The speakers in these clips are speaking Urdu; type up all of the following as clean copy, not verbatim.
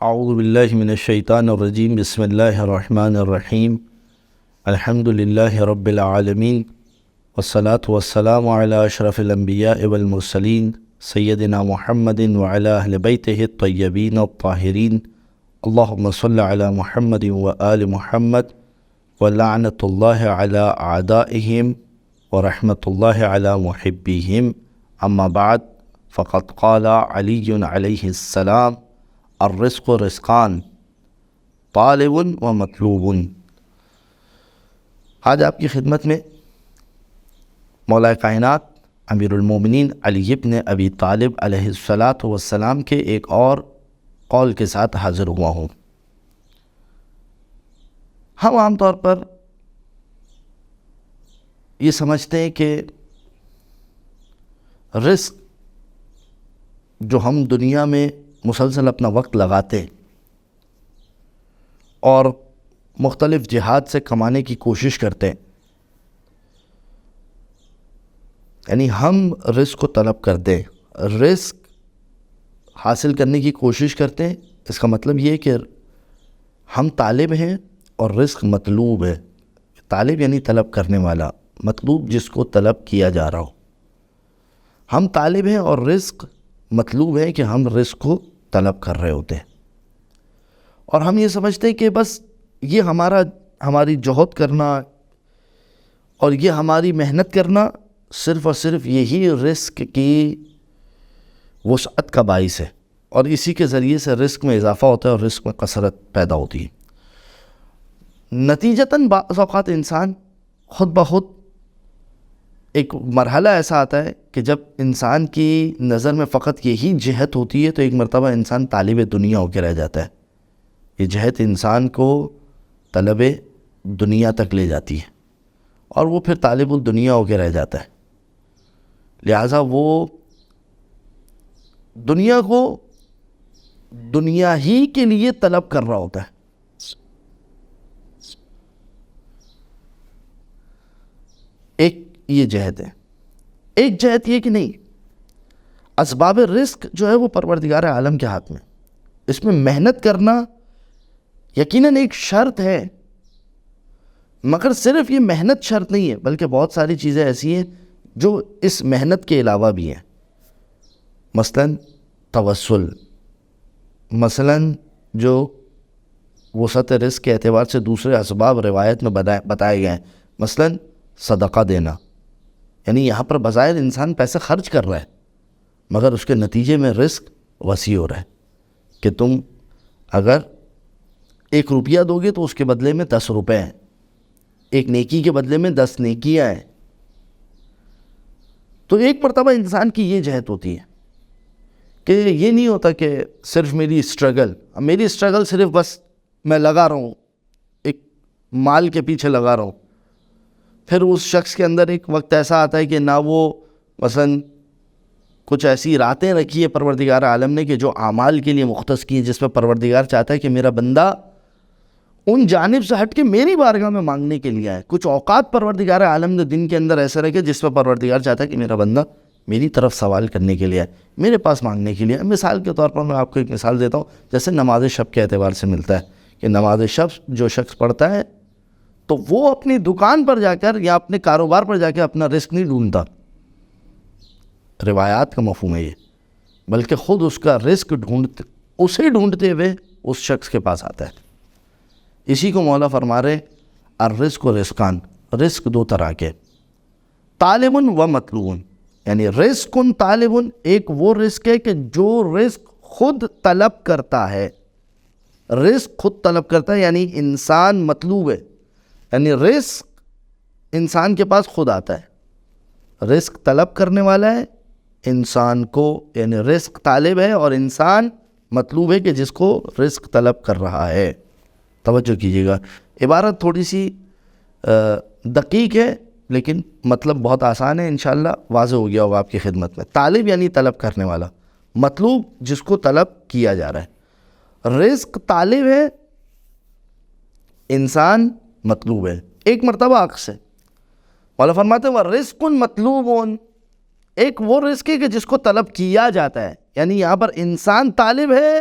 اعوذ باللہ من الشیطان الرجیم بسم اللہ الرحمن الرحیم الحمد للہ رب العالمین والصلاة والسلام علی اشرف الانبیاء والمرسلین سیدنا محمد وعلی اہل بیتہ الطیبین الطاہرین اللہم صل علی محمد وآل محمد ولعنۃ اللہ علی اعدائہم ورحمۃ اللہ علی محبیہم اما بعد فقد قال علی علیہ السلام الرزق رزقان طالب و مطلوب۔ آج آپ کی خدمت میں مولا کائنات امیر المومنین علی بن ابی طالب علیہ الصلاۃ والسلام کے ایک اور قول کے ساتھ حاضر ہوا ہوں۔ ہم عام طور پر یہ سمجھتے ہیں کہ رزق جو ہم دنیا میں مسلسل اپنا وقت لگاتے اور مختلف جہاد سے کمانے کی کوشش کرتے، یعنی ہم رزق کو طلب کرتے، رزق حاصل کرنے کی کوشش کرتے ہیں، اس کا مطلب یہ ہے کہ ہم طالب ہیں اور رزق مطلوب ہے۔ طالب یعنی طلب کرنے والا، مطلوب جس کو طلب کیا جا رہا ہو۔ ہم طالب ہیں اور رزق مطلوب ہے کہ ہم رزق کو طلب کر رہے ہوتے ہیں، اور ہم یہ سمجھتے ہیں کہ بس یہ ہماری جہد کرنا اور یہ ہماری محنت کرنا صرف اور صرف یہی رزق کی وسعت کا باعث ہے، اور اسی کے ذریعے سے رزق میں اضافہ ہوتا ہے اور رزق میں کثرت پیدا ہوتی ہے۔ نتیجتاً بعض اوقات انسان خود بخود ایک مرحلہ ایسا آتا ہے کہ جب انسان کی نظر میں فقط یہی جہت ہوتی ہے تو ایک مرتبہ انسان طالب دنیا ہو کے رہ جاتا ہے۔ یہ جہت انسان کو طلب دنیا تک لے جاتی ہے اور وہ پھر طالب الدنیا ہو کے رہ جاتا ہے۔ لہٰذا وہ دنیا کو دنیا ہی کے لیے طلب کر رہا ہوتا ہے۔ ایک یہ جہت ہے۔ ایک جہت یہ کہ نہیں، اسباب رزق جو ہے وہ پروردگار عالم کے ہاتھ میں، اس میں محنت کرنا یقیناً ایک شرط ہے، مگر صرف یہ محنت شرط نہیں ہے، بلکہ بہت ساری چیزیں ایسی ہیں جو اس محنت کے علاوہ بھی ہیں۔ مثلاً توسل، مثلاً جو وسعت رزق کے اعتبار سے دوسرے اسباب روایت میں بتائے گئے ہیں، مثلاً صدقہ دینا، یعنی یہاں پر بظاہر انسان پیسے خرچ کر رہا ہے مگر اس کے نتیجے میں رزق وسیع ہو رہا ہے کہ تم اگر 1 روپیہ دو گے تو اس کے بدلے میں 10 روپے ہیں، ایک نیکی کے بدلے میں 10 نیکیاں ہیں۔ تو ایک مرتبہ انسان کی یہ جہت ہوتی ہے کہ یہ نہیں ہوتا کہ صرف میری اسٹرگل صرف بس میں لگا رہا ہوں، ایک مال کے پیچھے لگا رہا ہوں۔ پھر اس شخص کے اندر ایک وقت ایسا آتا ہے کہ نہ وہ مثلاً کچھ ایسی راتیں رکھی ہے پروردگار عالم نے کہ جو اعمال کے لیے مختص کی ہے، جس میں پروردگار چاہتا ہے کہ میرا بندہ ان جانب سے ہٹ کے میری بارگاہ میں مانگنے کے لیے آئے۔ کچھ اوقات پروردگار عالم نے دن کے اندر ایسا رکھے جس میں پروردگار چاہتا ہے کہ میرا بندہ میری طرف سوال کرنے کے لیے آئے، میرے پاس مانگنے کے لیے آئے۔ مثال کے طور پر میں آپ کو ایک مثال دیتا ہوں، جیسے نماز شب کے اعتبار سے ملتا ہے کہ نماز شب جو شخص پڑھتا ہے تو وہ اپنی دکان پر جا کر یا اپنے کاروبار پر جا کے اپنا رزق نہیں ڈھونڈتا، روایات کا مفہوم ہے یہ، بلکہ خود اس کا رزق اسے ڈھونڈتے ہوئے اس شخص کے پاس آتا ہے۔ اسی کو مولا فرما رہے الرزق و رزقان، رزق 2 طرح کے، طالب و مطلوب، یعنی رزق طالب، ایک وہ رزق ہے کہ جو رزق خود طلب کرتا ہے، رزق خود طلب کرتا ہے، یعنی انسان مطلوب ہے، یعنی رزق انسان کے پاس خود آتا ہے، رزق طلب کرنے والا ہے انسان کو، یعنی رزق طالب ہے اور انسان مطلوب ہے کہ جس کو رزق طلب کر رہا ہے۔ توجہ کیجیے گا، عبارت تھوڑی سی دقیق ہے لیکن مطلب بہت آسان ہے، انشاءاللہ واضح ہو گیا ہوگا آپ کی خدمت میں۔ طالب یعنی طلب کرنے والا، مطلوب جس کو طلب کیا جا رہا ہے۔ رزق طالب ہے، انسان مطلوب ہے۔ ایک مرتبہ عکس ہے، مولا فرماتے ہیں وَرِزْقٌ مَطْلُوبٌ، ایک وہ رزق ہے کہ جس کو طلب کیا جاتا ہے، یعنی یہاں پر انسان طالب ہے،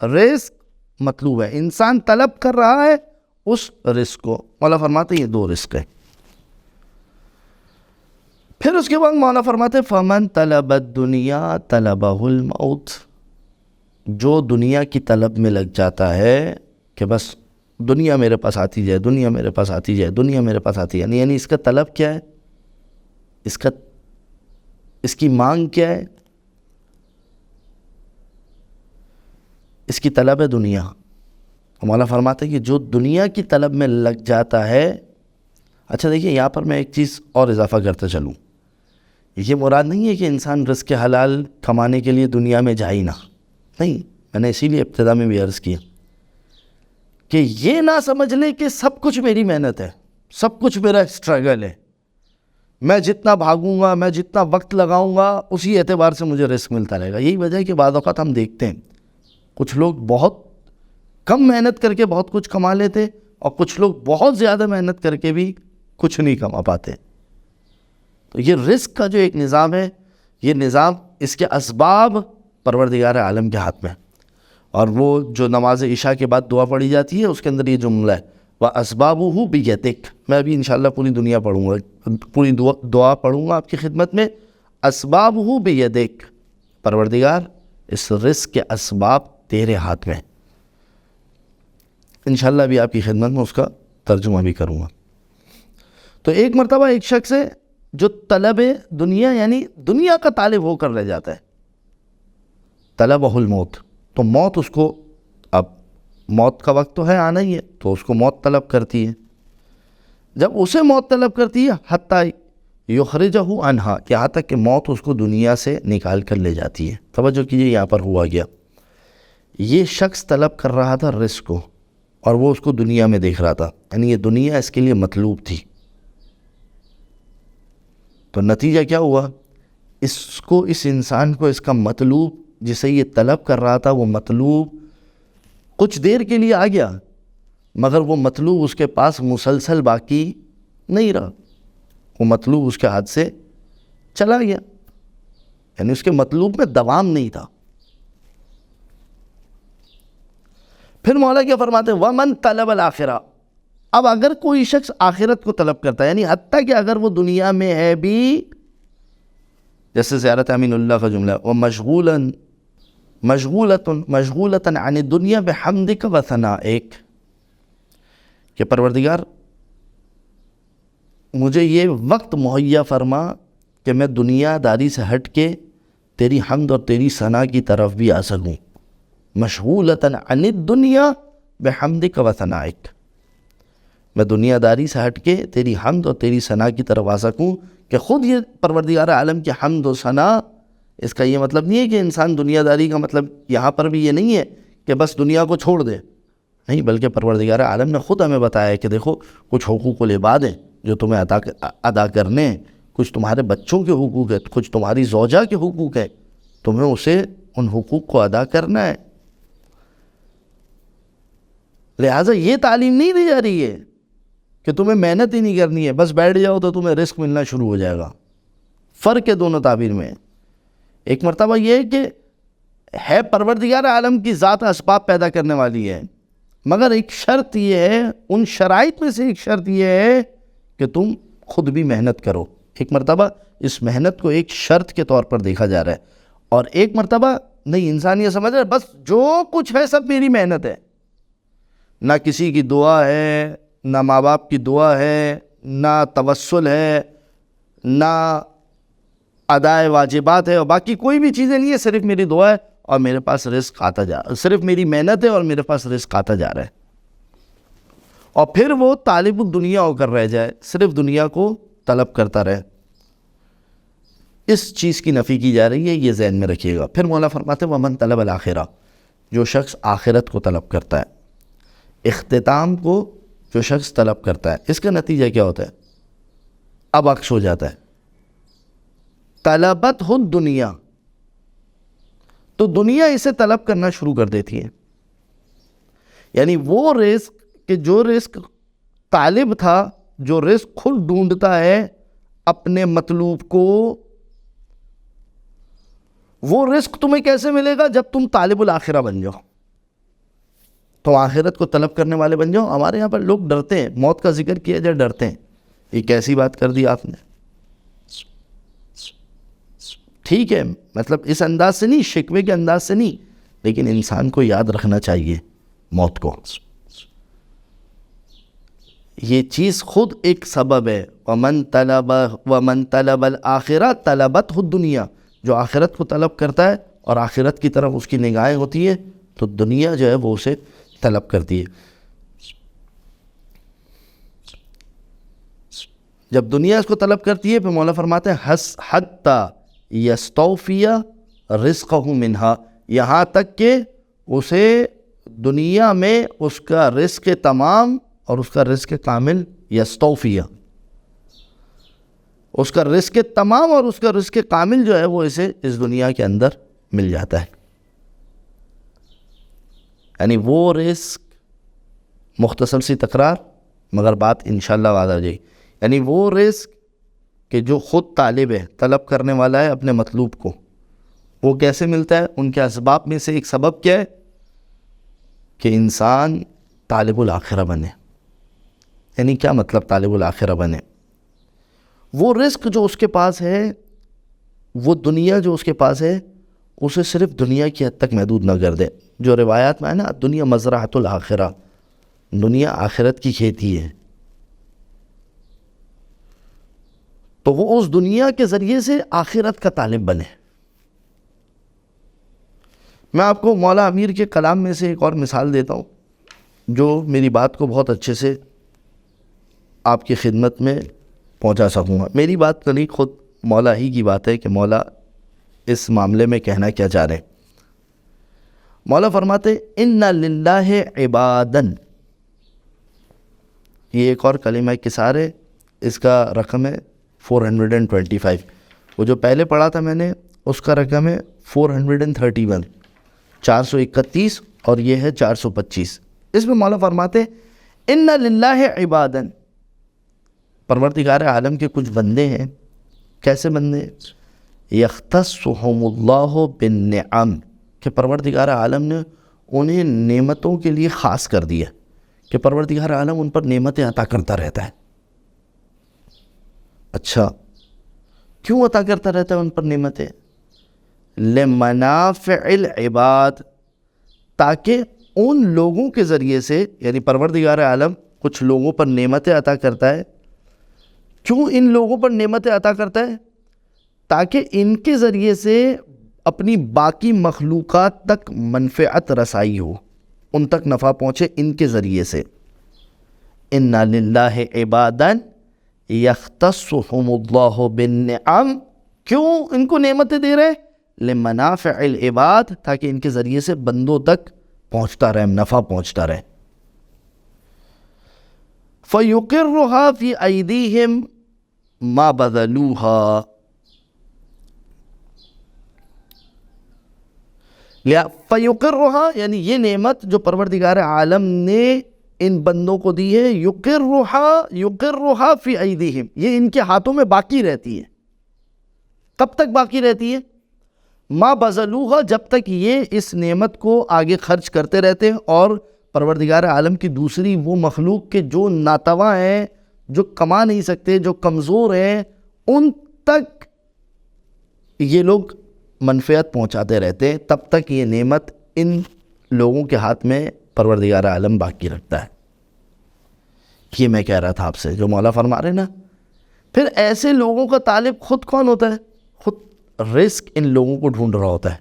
رزق مطلوب ہے. انسان طلب کر رہا ہے اس رزق کو. مولا فرماتے یہ 2 رزق ہے. پھر اس کے بعد مولا فرماتے فمن طلب الدنیا طلبہ الموت. جو دنیا کی طلب میں لگ جاتا ہے کہ بس دنیا میرے پاس آتی جائے, دنیا میرے پاس آتی جائے, دنیا میرے پاس آتی جائے, یعنی اس کا طلب کیا ہے, اس کی مانگ کیا ہے, اس کی طلب ہے دنیا. مولا فرماتے ہیں کہ جو دنیا کی طلب میں لگ جاتا ہے. اچھا دیکھیے یہاں پر میں ایک چیز اور اضافہ کرتا چلوں. یہ مراد نہیں ہے کہ انسان رزق حلال کمانے کے لیے دنیا میں جائے نہ, نہیں. میں نے اسی لیے ابتدا میں بھی عرض کیا کہ یہ نہ سمجھ لے کہ سب کچھ میری محنت ہے, سب کچھ میرا اسٹرگل ہے, میں جتنا بھاگوں گا, میں جتنا وقت لگاؤں گا, اسی اعتبار سے مجھے رزق ملتا رہے گا. یہی وجہ ہے کہ بعض اوقات ہم دیکھتے ہیں کچھ لوگ بہت کم محنت کر کے بہت کچھ کما لیتے, اور کچھ لوگ بہت زیادہ محنت کر کے بھی کچھ نہیں کما پاتے. تو یہ رزق کا جو ایک نظام ہے, یہ نظام اس کے اسباب پروردگار عالم کے ہاتھ میں. اور وہ جو نماز عشاء کے بعد دعا پڑھی جاتی ہے اس کے اندر یہ جملہ ہے وَأَسْبَابُهُ بِيَدِكَ. میں ابھی انشاءاللہ پوری دنیا پڑھوں گا, پوری دعا پڑھوں گا آپ کی خدمت میں. اسبابہ بیدک, پروردگار اس رزق کے اسباب تیرے ہاتھ میں. انشاءاللہ بھی آپ کی خدمت میں اس کا ترجمہ بھی کروں گا. تو ایک مرتبہ ایک شخص ہے جو طلب دنیا یعنی دنیا کا طالب ہو کر رہ جاتا ہے. طلبہ الموت, تو موت اس کو, اب موت کا وقت تو ہے آنا ہی ہے, تو اس کو موت طلب کرتی ہے. جب اسے موت طلب کرتی ہے حتیٰ یخرجہ عنہا, یہاں تک کہ موت اس کو دنیا سے نکال کر لے جاتی ہے. توجہ کیجئے یہاں پر ہوا گیا, یہ شخص طلب کر رہا تھا رزق کو, اور وہ اس کو دنیا میں دیکھ رہا تھا, یعنی یہ دنیا اس کے لیے مطلوب تھی. تو نتیجہ کیا ہوا, اس انسان کو اس کا مطلوب جسے یہ طلب کر رہا تھا, وہ مطلوب کچھ دیر کے لیے آ گیا, مگر وہ مطلوب اس کے پاس مسلسل باقی نہیں رہا. وہ مطلوب اس کے ہاتھ سے چلا گیا, یعنی اس کے مطلوب میں دوام نہیں تھا. پھر مولا کیا فرماتے ہیں وَمَن طَلَبَ الْآخِرَةَ. اب اگر کوئی شخص آخرت کو طلب کرتا ہے, یعنی حتیٰ کہ اگر وہ دنیا میں ہے بھی, جیسے زیارت امین اللہ کا جملہ مشغولتاً عن الدنیا بحمدک و ثنائک, کہ پروردگار مجھے یہ وقت مہیا فرما کہ میں دنیا داری سے ہٹ کے تیری حمد اور تیری ثنا کی طرف بھی آ سکوں. مشغولتاً عن الدنیا بحمدک و ثنائک, میں دنیا داری سے ہٹ کے تیری حمد اور تیری ثنا کی طرف آ سکوں. کہ خود یہ پروردگار عالم کی حمد و ثنا, اس کا یہ مطلب نہیں ہے کہ انسان دنیا داری کا مطلب یہاں پر بھی یہ نہیں ہے کہ بس دنیا کو چھوڑ دے, نہیں, بلکہ پروردگار عالم نے خود ہمیں بتایا ہے کہ دیکھو کچھ حقوق العباد ہیں جو تمہیں ادا کرنے ہیں, کچھ تمہارے بچوں کے حقوق ہیں, کچھ تمہاری زوجہ کے حقوق ہیں, تمہیں اسے ان حقوق کو ادا کرنا ہے. لہٰذا یہ تعلیم نہیں دی جا رہی ہے کہ تمہیں محنت ہی نہیں کرنی ہے, بس بیٹھ جاؤ تو تمہیں رزق ملنا شروع ہو جائے گا. فرق ہے دونوں تعبیر میں. ایک مرتبہ یہ ہے پروردگار عالم کی ذات اسباب پیدا کرنے والی ہے, مگر ایک شرط یہ ہے, ان شرائط میں سے ایک شرط یہ ہے کہ تم خود بھی محنت کرو. ایک مرتبہ اس محنت کو ایک شرط کے طور پر دیکھا جا رہا ہے, اور ایک مرتبہ نہیں, انسان یہ سمجھ رہا ہے بس جو کچھ ہے سب میری محنت ہے. نہ کسی کی دعا ہے, نہ ماں باپ کی دعا ہے, نہ توسل ہے, نہ ادائے واجبات ہے, اور باقی کوئی بھی چیزیں نہیں ہے, صرف میری دعا ہے اور میرے پاس رزق آتا جا رہا ہے, صرف میری محنت ہے اور میرے پاس رزق آتا جا رہا ہے. اور پھر وہ طالب الدنیا ہو کر رہ جائے, صرف دنیا کو طلب کرتا رہے. اس چیز کی نفی کی جا رہی ہے, یہ ذہن میں رکھیے گا. پھر مولا فرماتے ہیں وَمَن طَلَبَ الْآخِرَةَ, جو شخص آخرت کو طلب کرتا ہے, اختتام کو جو شخص طلب کرتا ہے, اس کا نتیجہ کیا ہوتا ہے, اب عکس ہو جاتا ہے. طلبت ہو دنیا, تو دنیا اسے طلب کرنا شروع کر دیتی ہے. یعنی وہ رزق کہ جو رزق طالب تھا, جو رزق خود ڈھونڈتا ہے اپنے مطلوب کو, وہ رزق تمہیں کیسے ملے گا, جب تم طالب الآخرہ بن جاؤ. تو آخرت کو طلب کرنے والے بن جاؤ. ہمارے یہاں پر لوگ ڈرتے ہیں، موت کا ذکر کیا جائے ڈرتے ہیں. یہ کیسی بات کر دی آپ نے؟ ٹھیک ہے، مطلب اس انداز سے نہیں، شکوے کے انداز سے نہیں، لیکن انسان کو یاد رکھنا چاہیے موت کو. یہ چیز خود ایک سبب ہے. ومن طلب الآخرہ طلبتہ الدنیا. جو آخرت کو طلب کرتا ہے اور آخرت کی طرف اس کی نگاہیں ہوتی ہے تو دنیا جو ہے وہ اسے طلب کرتی ہے. جب دنیا اس کو طلب کرتی ہے پھر مولا فرماتے ہیں حتی یستوفی رزقہ منہا، یہاں تک کہ اسے دنیا میں اس کا رزق تمام اور اس کا رزق کامل، یستوفی اس کا رزق تمام اور اس کا رزق کامل جو ہے وہ اسے اس دنیا کے اندر مل جاتا ہے. یعنی وہ رزق، مختصر سی تکرار مگر بات انشاءاللہ واضح ہو جائے گی. یعنی وہ رزق کہ جو خود طالب ہے، طلب کرنے والا ہے اپنے مطلوب کو، وہ کیسے ملتا ہے؟ ان کے اسباب میں سے ایک سبب کیا ہے کہ انسان طالب الآخرہ بنے. یعنی کیا مطلب طالب الآخرہ بنے؟ وہ رزق جو اس کے پاس ہے، وہ دنیا جو اس کے پاس ہے، اسے صرف دنیا کی حد تک محدود نہ کر دے. جو روایات میں ہے نا، دنیا مزرعۃ الآخرہ، دنیا آخرت کی کھیتی ہے. تو وہ اس دنیا کے ذریعے سے آخرت کا طالب بنے. میں آپ کو مولا امیر کے کلام میں سے ایک اور مثال دیتا ہوں جو میری بات کو بہت اچھے سے آپ کی خدمت میں پہنچا سکوں گا. میری بات نہیں، خود مولا ہی کی بات ہے کہ مولا اس معاملے میں کہنا کیا چاہ رہے ہیں. مولا فرماتے ان للہ عبادن. یہ ایک اور کلمہ کسار ہے، اس کا رقم ہے 425. وہ جو پہلے پڑھا تھا میں نے اس کا رقم ہے 431، 431، اور یہ ہے 425. اس میں مولا فرماتے ان للہ عبادن، پروردگار عالم کے کچھ بندے ہیں. کیسے بندے؟ یختصهم اللہ بالنعم، کہ پروردگار عالم نے انہیں نعمتوں کے لیے خاص کر دیا، کہ پروردگار عالم ان پر نعمتیں عطا کرتا رہتا ہے. اچھا، کیوں عطا کرتا رہتا ہے ان پر نعمتیں؟ لمنافع العباد، تاکہ ان لوگوں کے ذریعے سے، یعنی پروردگار عالم کچھ لوگوں پر نعمتیں عطا کرتا ہے. کیوں ان لوگوں پر نعمتیں عطا کرتا ہے؟ تاکہ ان کے ذریعے سے اپنی باقی مخلوقات تک منفعت رسائی ہو، ان تک نفع پہنچے ان کے ذریعے سے. ان للہ عبادا یختصهم اللہ بالنعم. کیوں ان کو نعمتیں دے رہے؟ لمنافع العباد، تاکہ ان کے ذریعے سے بندوں تک پہنچتا رہے، نفع پہنچتا رہے. فَيُقِرُّهَا فِي أَيْدِيهِمْ مَا بَذَلُوهَا. فَيُقِرُّهَا یعنی یہ نعمت جو پروردگار عالم نے ان بندوں کو دی ہے، يُقِرُّهَا فِي أَيْدِيهِمْ، یہ ان کے ہاتھوں میں باقی رہتی ہے. کب تک باقی رہتی ہے؟ مَا بَذَلُوهَا، جب تک یہ اس نعمت کو آگے خرچ کرتے رہتے ہیں اور پروردگار عالم کی دوسری وہ مخلوق کے جو ناتواں ہیں، جو کما نہیں سکتے، جو کمزور ہیں، ان تک یہ لوگ منفعت پہنچاتے رہتے ہیں. تب تک یہ نعمت ان لوگوں کے ہاتھ میں پروردگار عالم باقی رکھتا ہے. یہ میں کہہ رہا تھا آپ سے، جو مولا فرما رہے نا. پھر ایسے لوگوں کا طالب خود کون ہوتا ہے؟ خود رزق ان لوگوں کو ڈھونڈ رہا ہوتا ہے،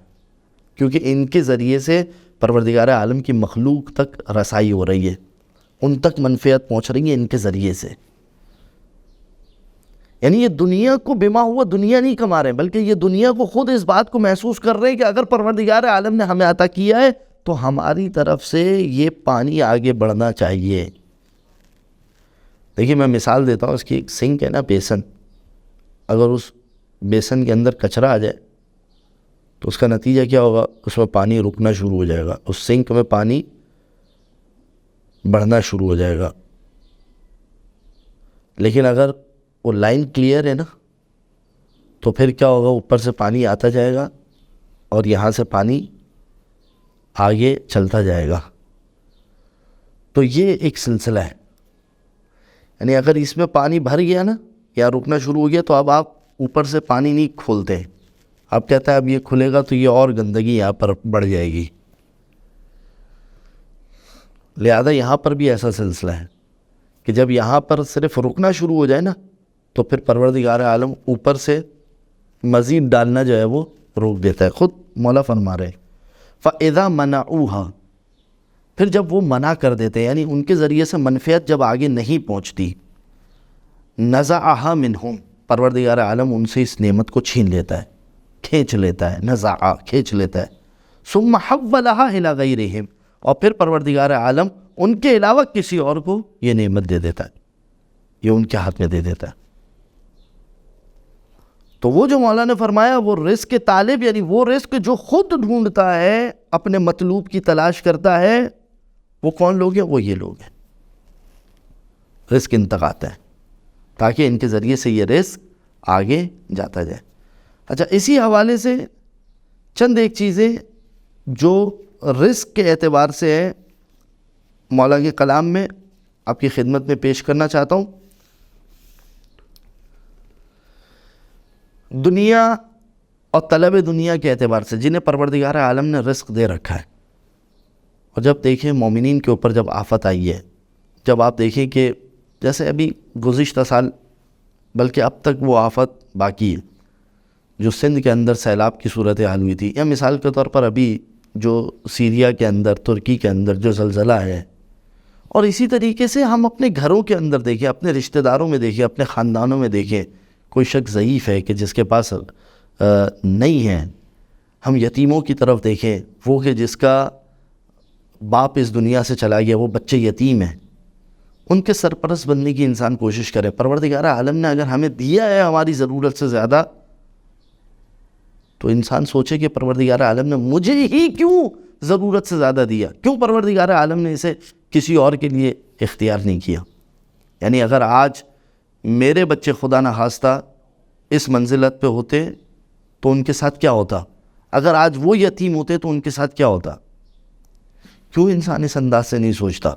کیونکہ ان کے ذریعے سے پروردگار عالم کی مخلوق تک رسائی ہو رہی ہے، ان تک منفعت پہنچ رہی ہے ان کے ذریعے سے. یعنی یہ دنیا کو بما ہوا دنیا نہیں کما رہے، بلکہ یہ دنیا کو خود اس بات کو محسوس کر رہے ہیں کہ اگر پروردگار عالم نے ہمیں عطا کیا ہے تو ہماری طرف سے یہ پانی آگے بڑھنا چاہیے. دیکھیے میں مثال دیتا ہوں اس کی. ایک سنک ہے نا، بیسن، اگر اس بیسن کے اندر کچرا آ جائے تو اس کا نتیجہ کیا ہوگا؟ اس میں پانی رکنا شروع ہو جائے گا، اس سنک میں پانی بڑھنا شروع ہو جائے گا. لیکن اگر وہ لائن کلیئر ہے نا تو پھر کیا ہوگا؟ اوپر سے پانی آتا جائے گا اور یہاں سے پانی آگے چلتا جائے گا. تو یہ ایک سلسلہ ہے، یعنی اگر اس میں پانی بھر گیا نا یا رکنا شروع ہو گیا تو اب آپ اوپر سے پانی نہیں کھولتے، اب کہتا ہے اب یہ کھلے گا تو یہ اور گندگی یہاں پر بڑھ جائے گی. لہذا یہاں پر بھی ایسا سلسلہ ہے کہ جب یہاں پر صرف رکنا شروع ہو جائے نا تو پھر پروردگار عالم اوپر سے مزید ڈالنا جو ہے وہ روک دیتا ہے. خود مولا فرما رہے فَإِذَا مَنَعُوهَا، پھر جب وہ منع کر دیتے ہیں، یعنی ان کے ذریعے سے منفعت جب آگے نہیں پہنچتی، نَزَعَهَا مِنْهُمْ، پروردگار عالم ان سے اس نعمت کو چھین لیتا ہے، کھینچ لیتا ہے، نزعہ کھینچ لیتا ہے. ثُمَّ حَوَّلَهَا إِلَى غَيْرِهِمْ، اور پھر پروردگار عالم ان کے علاوہ کسی اور کو یہ نعمت دے دیتا ہے، یہ ان کے ہاتھ میں دے دیتا ہے. تو وہ جو مولا نے فرمایا وہ رزق کے طالب، یعنی وہ رزق جو خود ڈھونڈتا ہے، اپنے مطلوب کی تلاش کرتا ہے، وہ کون لوگ ہیں؟ وہ یہ لوگ ہیں. رزق انتقاتا ہے تاکہ ان کے ذریعے سے یہ رزق آگے جاتا جائے. اچھا، اسی حوالے سے چند ایک چیزیں جو رزق کے اعتبار سے ہے مولا کے کلام میں آپ کی خدمت میں پیش کرنا چاہتا ہوں. دنیا اور طلب دنیا کے اعتبار سے جنہیں پروردگار عالم نے رزق دے رکھا ہے، اور جب دیکھیں مومنین کے اوپر جب آفت آئی ہے، جب آپ دیکھیں کہ جیسے ابھی گزشتہ سال، بلکہ اب تک وہ آفت باقی ہے، جو سندھ کے اندر سیلاب کی صورتحال ہوئی تھی، یا مثال کے طور پر ابھی جو سیریا کے اندر، ترکی کے اندر جو زلزلہ ہے، اور اسی طریقے سے ہم اپنے گھروں کے اندر دیکھیں، اپنے رشتہ داروں میں دیکھیں، اپنے خاندانوں میں دیکھیں، کوئی شخص ضعیف ہے کہ جس کے پاس نہیں ہے. ہم یتیموں کی طرف دیکھیں، وہ کہ جس کا باپ اس دنیا سے چلا گیا، وہ بچے یتیم ہیں، ان کے سرپرست بننے کی انسان کوشش کرے. پروردگار عالم نے اگر ہمیں دیا ہے ہماری ضرورت سے زیادہ، تو انسان سوچے کہ پروردگار عالم نے مجھے ہی کیوں ضرورت سے زیادہ دیا، کیوں پروردگار عالم نے اسے کسی اور کے لیے اختیار نہیں کیا. یعنی اگر آج میرے بچے خدا نخواستہ اس منزلت پہ ہوتے تو ان کے ساتھ کیا ہوتا، اگر آج وہ یتیم ہوتے تو ان کے ساتھ کیا ہوتا. کیوں انسان اس انداز سے نہیں سوچتا؟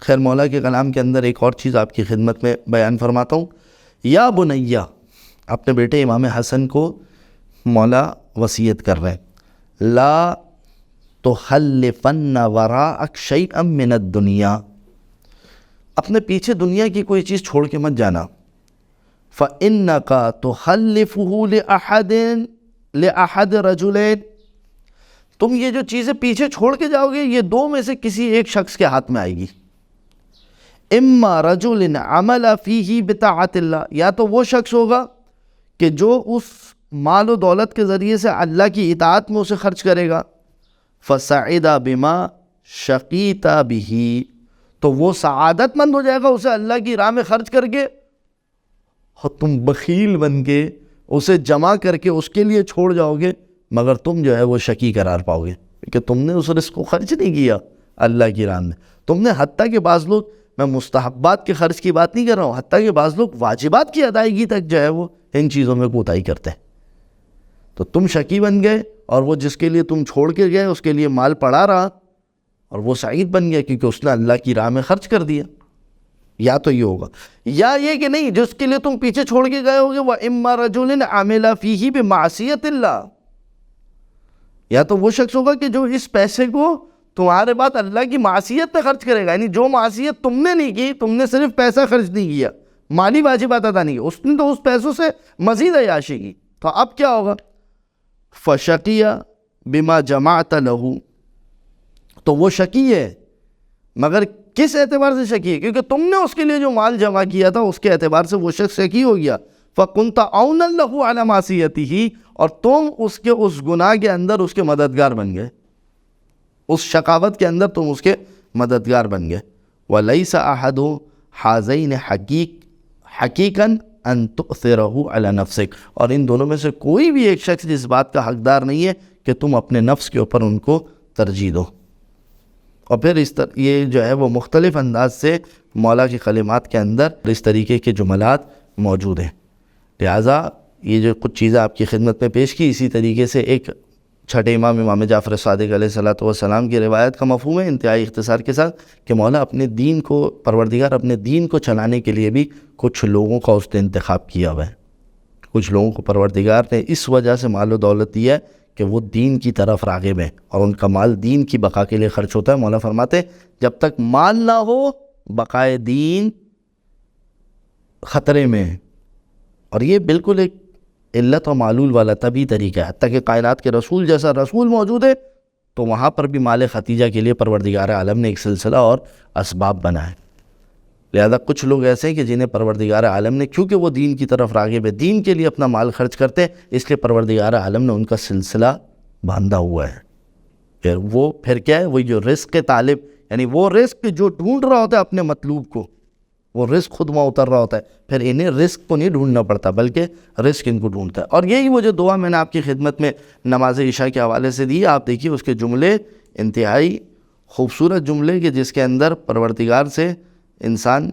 خیر، مولا کے کلام کے اندر ایک اور چیز آپ کی خدمت میں بیان فرماتا ہوں. یا بنیہ، اپنے بیٹے امام حسن کو مولا وصیت کر رہے ہیں، لا تخلفن وراءک شیئا من الدنیا، اپنے پیچھے دنیا کی کوئی چیز چھوڑ کے مت جانا. فَإِنَّكَ تُخَلِّفُهُ لِأَحَدِ رَجُلَيْنِ، تم یہ جو چیزیں پیچھے چھوڑ کے جاؤ گے، یہ دو میں سے کسی ایک شخص کے ہاتھ میں آئے گی. اما رجل عمل فیہ بطاعت اللہ، یا تو وہ شخص ہوگا کہ جو اس مال و دولت کے ذریعے سے اللہ کی اطاعت میں اسے خرچ کرے گا. فَسَعِدَ بِمَا شَقِيتَ بِهِ، تو وہ سعادت مند ہو جائے گا اسے اللہ کی راہ میں خرچ کر کے، اور تم بخیل بن کے اسے جمع کر کے اس کے لیے چھوڑ جاؤ گے، مگر تم جو ہے وہ شقی قرار پاؤ گے، کہ تم نے اس رزق کو خرچ نہیں کیا اللہ کی راہ میں. تم نے، حتیٰ کہ بعض لوگ، میں مستحبات کے خرچ کی بات نہیں کر رہا ہوں، حتیٰ کہ بعض لوگ واجبات کی ادائیگی تک جو ہے وہ ان چیزوں میں کوتاہی کرتے ہیں. تو تم شقی بن گئے، اور وہ جس کے لیے تم چھوڑ کے گئے اس کے لیے مال پڑا رہا، اور وہ سعید بن گیا کیونکہ اس نے اللہ کی راہ میں خرچ کر دیا. یا تو یہ ہوگا، یا یہ کہ نہیں، جس کے لیے تم پیچھے چھوڑ کے گئے ہوگے، وَإِمَّا رَجُلٍ عَمِلَ فِيهِ بِمَعْصِيَةِ اللَّهِ، یا تو وہ شخص ہوگا کہ جو اس پیسے کو تمہارے بعد اللہ کی معصیت پہ خرچ کرے گا. یعنی جو معصیت تم نے نہیں کی، تم نے صرف پیسہ خرچ نہیں کیا، مالی واجبات ادا نہیں کی، اس نے تو اس پیسوں سے مزید عیاشی کی. تو اب کیا ہوگا؟ فَشَقِيَ بِمَا جَمَعْتَ لَهُ، تو وہ شقی ہے، مگر کس اعتبار سے شقی ہے؟ کیونکہ تم نے اس کے لیے جو مال جمع کیا تھا اس کے اعتبار سے وہ شخص شقی ہو گیا. فَكُنْتَ عَوْنًا لَهُ عَلَى مَعْصِيَتِهِ، اور تم اس کے اس گناہ کے اندر اس کے مددگار بن گئے، اس شقاوت کے اندر تم اس کے مددگار بن گئے. وَلَيْسَ أَحَدُ حَازَيْنِ حَقِيقًا أَن تُؤْثِرَهُ عَلَى نَفْسِكَ، اور ان دونوں میں سے کوئی بھی ایک شخص اس بات کا حقدار نہیں ہے کہ تم اپنے نفس کے اوپر ان کو ترجیح دو. اور پھر یہ جو ہے وہ مختلف انداز سے مولا کی کلمات کے اندر اس طریقے کے جملات موجود ہیں. لہٰذا یہ جو کچھ چیزیں آپ کی خدمت میں پیش کی، اسی طریقے سے ایک چھٹے امام جعفر صادق علیہ الصلوۃ والسلام کی روایت کا مفہوم ہے انتہائی اختصار کے ساتھ کہ مولا اپنے دین کو، پروردگار اپنے دین کو چلانے کے لیے بھی کچھ لوگوں کا اس نے انتخاب کیا ہوا ہے. کچھ لوگوں کو پروردگار نے اس وجہ سے مال و دولت دیا ہے کہ وہ دین کی طرف راغب ہیں اور ان کا مال دین کی بقا کے لیے خرچ ہوتا ہے. مولا فرماتے جب تک مال نہ ہو بقائے دین خطرے میں ہے. اور یہ بالکل ایک علت و معلول والا طبی طریقہ ہے. حتیٰ کہ کائنات کے رسول جیسا رسول موجود ہے تو وہاں پر بھی مال ختیجہ کے لیے پروردگار عالم نے ایک سلسلہ اور اسباب بنائے. لہذا کچھ لوگ ایسے ہیں کہ جنہیں پروردگار عالم نے، کیونکہ وہ دین کی طرف راغب ہے، دین کے لیے اپنا مال خرچ کرتے ہیں، اس لیے پروردگار عالم نے ان کا سلسلہ باندھا ہوا ہے. پھر کیا ہے؟ وہ جو رزق کے طالب، یعنی وہ رزق جو ڈھونڈ رہا ہوتا ہے اپنے مطلوب کو، وہ رزق خود وہاں اتر رہا ہوتا ہے، پھر انہیں رزق کو نہیں ڈھونڈنا پڑتا بلکہ رزق ان کو ڈھونڈتا ہے. اور یہی وہ جو دعا میں نے آپ کی خدمت میں نماز عشاء کے حوالے سے دی، آپ دیکھیے اس کے جملے انتہائی خوبصورت جملے کہ جس کے اندر پروردگار سے انسان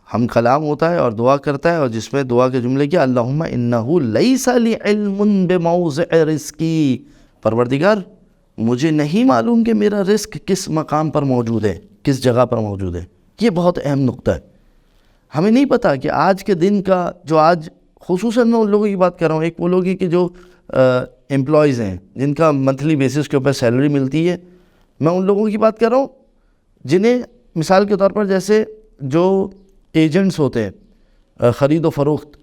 ہم کلام ہوتا ہے اور دعا کرتا ہے، اور جس میں دعا کے جملے کیا؟ اللہم انہ لیس لی علم بموضع رزقی، پروردگار مجھے نہیں معلوم کہ میرا رزق کس مقام پر موجود ہے، کس جگہ پر موجود ہے. یہ بہت اہم نقطہ ہے. ہمیں نہیں پتہ کہ آج کے دن کا جو آج خصوصاً میں ان لوگوں کی بات کر رہا ہوں، ایک وہ لوگ ہیں کہ جو امپلائیز ہیں جن کا منتھلی بیسس کے اوپر سیلری ملتی ہے. میں ان لوگوں کی بات کر رہا ہوں جنہیں مثال کے طور پر جیسے جو ایجنٹس ہوتے ہیں خرید و فروخت،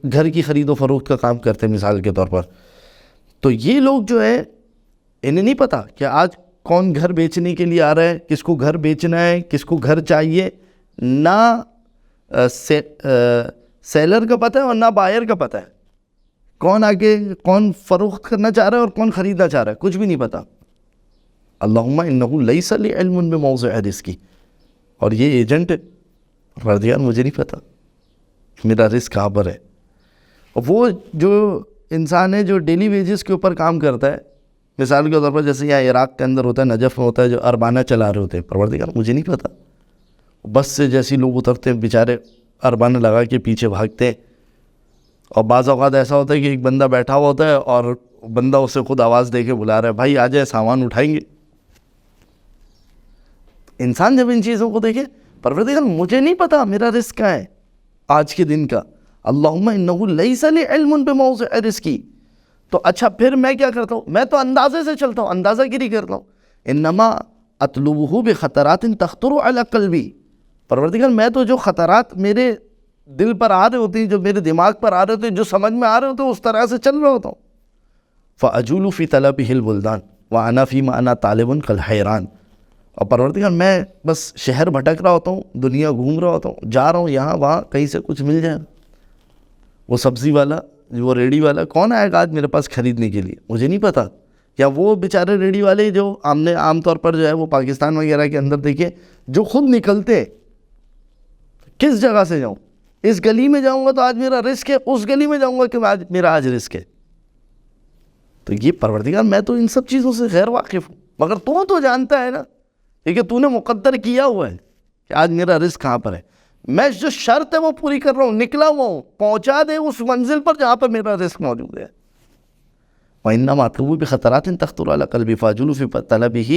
گھر کی خرید و فروخت کا کام کرتے ہیں مثال کے طور پر، تو یہ لوگ جو ہے انہیں نہیں پتہ کہ آج کون گھر بیچنے کے لیے آ رہا ہے، کس کو گھر بیچنا ہے، کس کو گھر چاہیے. نہ سیلر کا پتہ ہے اور نہ بائر کا پتہ ہے، کون آگے کون فروخت کرنا چاہ رہا ہے اور کون خریدنا چاہ رہا ہے، کچھ بھی نہیں پتہ. اللہم انہ لیس لی علم بموضع رزقی، اور یہ ایجنٹ ہے، پروردگار مجھے نہیں پتہ میرا رزق کہاں پر ہے. اور وہ جو انسان ہے جو ڈیلی ویجز کے اوپر کام کرتا ہے، مثال کے طور پر جیسے یہاں عراق کے اندر ہوتا ہے، نجف میں ہوتا ہے، جو اربانہ چلا رہے ہوتے ہیں، پروردگار مجھے نہیں پتہ. بس سے جیسے لوگ اترتے ہیں بیچارے اربانہ لگا کے پیچھے بھاگتے ہیں، اور بعض اوقات ایسا ہوتا ہے کہ ایک بندہ بیٹھا ہوا ہوتا ہے اور بندہ اسے خود آواز دے کے بلا رہا ہے، بھائی آ جائے سامان اٹھائیں گے. انسان جب ان چیزوں کو دیکھے، پروردگار مجھے نہیں پتا میرا رزق کیا ہے آج کے دن کا، اللہم انہ لیس لی علم بموضع رزقی. تو اچھا پھر میں کیا کرتا ہوں؟ میں تو اندازے سے چلتا ہوں، اندازہ گیری کرتا ہوں. انما اطلبہ بخطرات تخطر علی قلبی، پروردگار میں تو جو خطرات میرے دل پر آ رہے ہوتے ہیں، جو میرے دماغ پر آ رہے ہوتے ہیں، جو سمجھ میں آ رہے ہوتے ہیں، اس طرح سے چل رہا ہوتا ہوں. فاجول فی طلبہ البلدان وانا فیما انا طالب کالحیران، اور پروردگار میں بس شہر بھٹک رہا ہوتا ہوں، دنیا گھوم رہا ہوتا ہوں، جا رہا ہوں یہاں وہاں، کہیں سے کچھ مل جائے. وہ سبزی والا، وہ ریڑھی والا کون آئے گا آج میرے پاس خریدنے کے لیے، مجھے نہیں پتا. یا وہ بیچارے ریڑھی والے جو عام طور پر جو ہے وہ پاکستان وغیرہ کے اندر دیکھیں جو خود نکلتے، کس جگہ سے جاؤں، اس گلی میں جاؤں گا تو آج میرا رزق ہے، اس گلی میں جاؤں گا کہ آج میرا رزق ہے. تو یہ پروردگار میں تو ان سب چیزوں سے غیر واقف ہوں، مگر تو جانتا ہے نا، کیونکہ تو نے مقدر کیا ہوا ہے کہ آج میرا رزق کہاں پر ہے. میں جو شرط ہے وہ پوری کر رہا ہوں، نکلا ہوا ہوں، پہنچا دے اس منزل پر جہاں پر میرا رزق موجود ہے. وَإِنَّمَا أَطْلُبُ بِخَطَرَاتٍ تَخْطُرُ عَلَى قَلْبِي فَأَجُولُ فِي طَلَبِهِ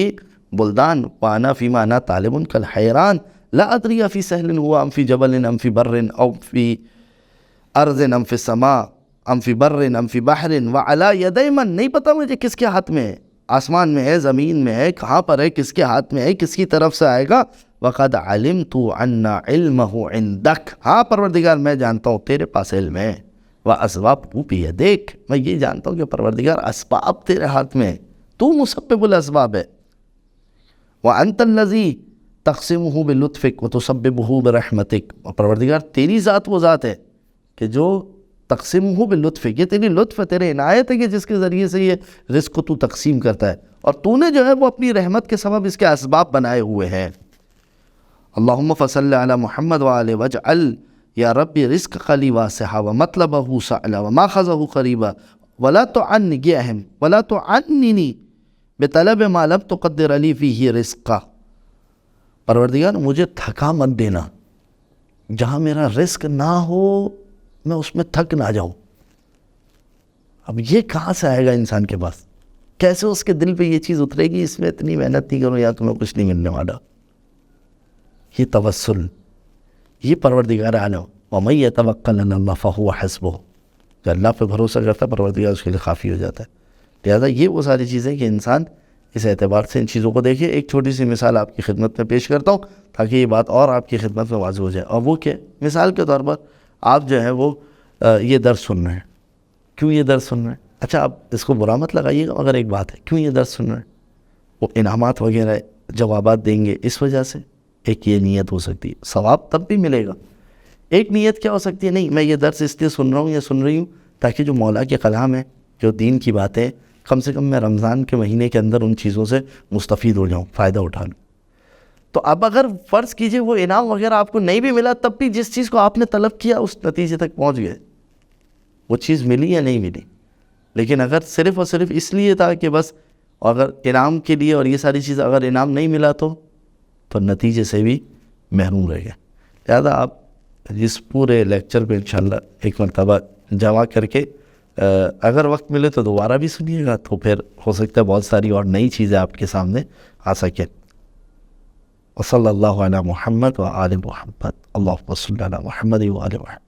بُلْدَانٍ وَأَنَا فِي مَا أَنَا طَالِبٌ كَالْحَيْرَانِ لَا أَدْرِي أَفِي سَهْلٍ هُوَ أَمْ فِي جَبَلٍ أَمْ فِي بَرٍّ أَوْ فِي أَرْضٍ أَمْ فِي السَّمَاءِ أَمْ فِي بَرٍّ أَمْ فِي بَحْرٍ وَعَلَى يَدَيْ مَن، نہیں پتہ مجھے کس کے ہاتھ میں ہے، آسمان میں ہے، زمین میں ہے، کہاں پر ہے، کس کے ہاتھ میں ہے، کس کی طرف سے آئے گا. وَقَدْ عَلِمْتُ أَنَّ عِلْمَهُ عِنْدَكَ، ہاں پروردگار میں جانتا ہوں تیرے پاس علم ہے. وَأَسْبَابُهُ بِيَدِكَ، میں یہ جانتا ہوں کہ پروردگار اسباب تیرے ہاتھ میں ہے، تو مسبب الاسباب ہے. وَأَنْتَ الَّذِي تَقْسِمُهُ بِلُطْفِكَ وَتُسَبِّبُهُ بِرَحْمَتِكَ، اور پروردگار تیری ذات وہ ذات ہے کہ جو تقسیمہ باللطف، یہ تیری لطف ہے، تیرے عنایت ہے کہ جس کے ذریعے سے یہ رزق کو تو تقسیم کرتا ہے، اور تو نے جو ہے وہ اپنی رحمت کے سبب اس کے اسباب بنائے ہوئے ہیں. اللہم فصل علی محمد وآلہ وجعل یا ربی رزق لی واسعا ومطلبہ سعلا وماخذہ قریبا ولا تعنی، یہ اہم، ولا تعننی بطلب ما لم تقدر علی فیہ رزقا، پروردگار مجھے تھکا مت دینا، جہاں میرا رزق نہ ہو میں اس میں تھک نہ جاؤں. اب یہ کہاں سے آئے گا انسان کے پاس؟ کیسے اس کے دل پہ یہ چیز اترے گی اس میں اتنی محنت نہیں کروں یا تمہیں کچھ نہیں ملنے والا. یہ توسل، یہ پروردگار عالم. وَمَن يَتَوَكَّلْ عَلَى اللَّهِ فَهُوَ حَسْبُهُ، جو اللہ پہ بھروسہ کرتا ہے پروردگار اس کے لیے کافی ہو جاتا ہے. لہٰذا یہ وہ ساری چیزیں کہ انسان اس اعتبار سے ان چیزوں کو دیکھے. ایک چھوٹی سی مثال آپ کی خدمت میں پیش کرتا ہوں تاکہ یہ بات اور آپ کی خدمت میں واضح ہو جائے. اور وہ کہ مثال کے طور پر آپ جو ہے وہ یہ درس سن رہے ہیں. کیوں یہ درس سن رہے ہیں؟ اچھا آپ اس کو برا مت لگائیے گا، مگر ایک بات ہے، کیوں یہ درس سن رہے ہیں؟ وہ انعامات وغیرہ جوابات دیں گے اس وجہ سے. ایک یہ نیت ہو سکتی ہے، ثواب تب بھی ملے گا. ایک نیت کیا ہو سکتی ہے، نہیں میں یہ درس اس لیے سن رہا ہوں یا سن رہی ہوں تاکہ جو مولا کے کلام ہے، جو دین کی باتیں، کم سے کم میں رمضان کے مہینے کے اندر ان چیزوں سے مستفید ہو جاؤں، فائدہ اٹھا لوں. تو اب اگر فرض کیجئے وہ انعام وغیرہ آپ کو نہیں بھی ملا، تب بھی جس چیز کو آپ نے طلب کیا اس نتیجے تک پہنچ گئے، وہ چیز ملی یا نہیں ملی. لیکن اگر صرف اور صرف اس لیے تھا کہ بس اگر انعام کے لیے اور یہ ساری چیز اگر انعام نہیں ملا تو نتیجے سے بھی محروم رہ گئے. لہٰذا آپ اس پورے لیکچر پہ انشاءاللہ ایک مرتبہ جمع کر کے اگر وقت ملے تو دوبارہ بھی سنیے گا، تو پھر ہو سکتا ہے بہت ساری اور نئی چیزیں آپ کے سامنے آ سکیں. وصلی اللہ علی محمد و آل محمد. اللہم صلی علی محمد و آل محمد.